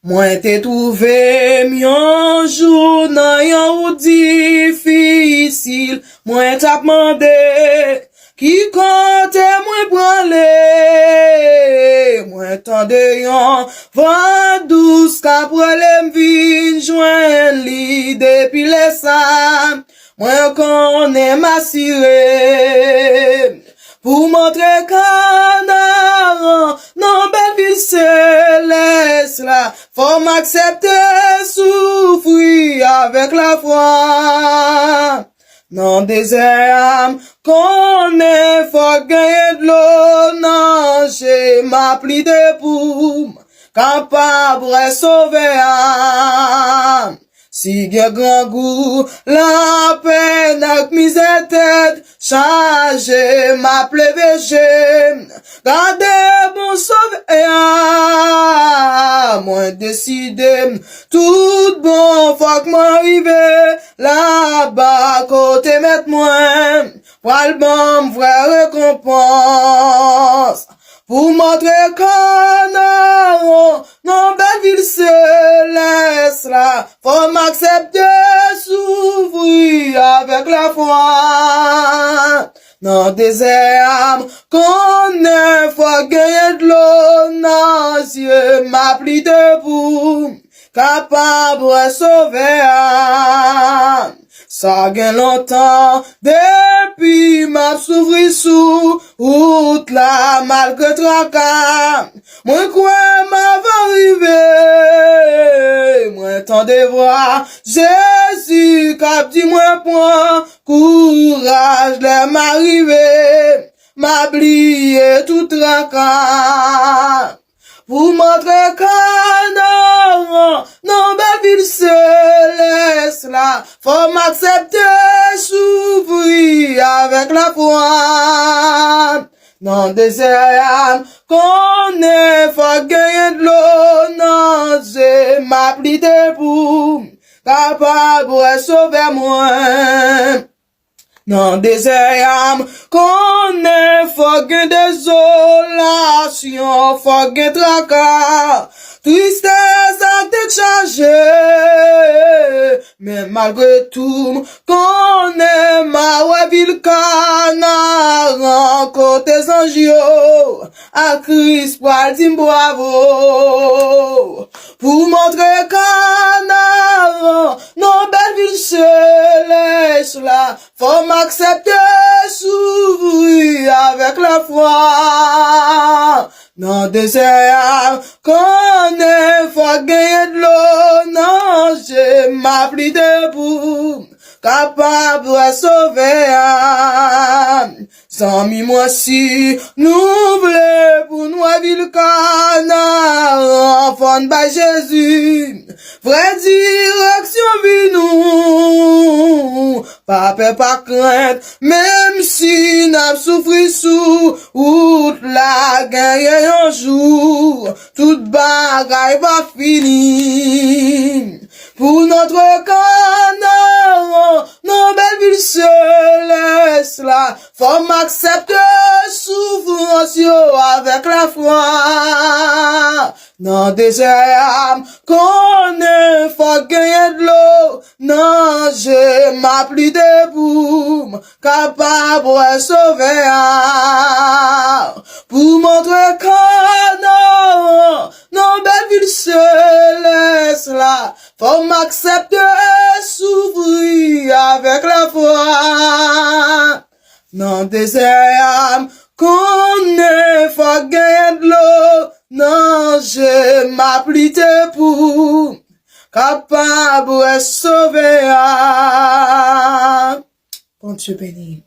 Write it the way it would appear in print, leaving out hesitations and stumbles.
Moi t'ai trouvé un jour dans yon route difficile. Moi t'as demandé qui compte moi branler. Moi tendé yon vent douce qu'après les vin joindre li depuis les sam. Moi connais ma sirène. Pour montrer Canaan, non belle ville céleste là, faut m'accepter souffrir avec la foi. Non désert, qu'on est faut gagner de l'eau, non j'ai ma pli de poum, capable de sauver âme. Si gen grand goût, la peine ak misère tête, chargé ma pleuve, gardez bon sauver, moi décidé, tout bon, faut que m'arrive, là-bas, côté mettre moi, pour le bon, vraie récompense. Pour montrer Canaan, non belle ville céleste là, faut m'accepter s'ouvrir avec la foi. Non désert, qu'on est, faut gagner de l'eau, non Dieu m'a pris debout, capable de sauver âme. Ça gagne longtemps, depuis m'a s'ouvri sous route là, malgré tracas. Moi quoi m'avait arrivé, moi tant de voir Jésus cap dit moi point, courage l'aime arrivé, m'ablier tout tracas. Pour montrer Canaan, non belle ville céleste là, faut m'accepter s'ouvrir avec la foi. Non désert, qu'on est, faut gagner de l'eau, non j'ai ma pli de boum, capable de sauver moi. Non désert, qu'on est, faut gagner désolation, faut gagner tracas, tristesse à tête chargée, mais malgré tout, qu'on est, ma ville Canaan, côté Sanjio, à Christ pour dire bravo, pour montrer Canaan, non belle ville céleste là, faut m'accepter s'ouvrir avec la foi. Non désert, qu'on est, faut gagner de l'eau, non j'ai ma pli debout, capable de sauver âme. Sans mi moi si, nous voulons pour nous ville Canaan, enfant de Jésus, vraie direction vie nous, pas peur, pas crainte, même si n'a souffri sous, route la gagne un jour, toute bagaille va finir. Pour notre Canaan, nos belles villes célestes là, faut m'accepter souffrance avec la foi. Non désert, qu'on est, faut gagner de l'eau, non j'ai ma pli debout, capable de sauver âme. Pour montrer Canaan, nos belles villes célestes là, faut m'accepter s'ouvrir avec la foi. Non désert, qu'on est, faut gagner de l'eau, non j'ai ma pli pour, capable de sauver âme. Bon Dieu béni.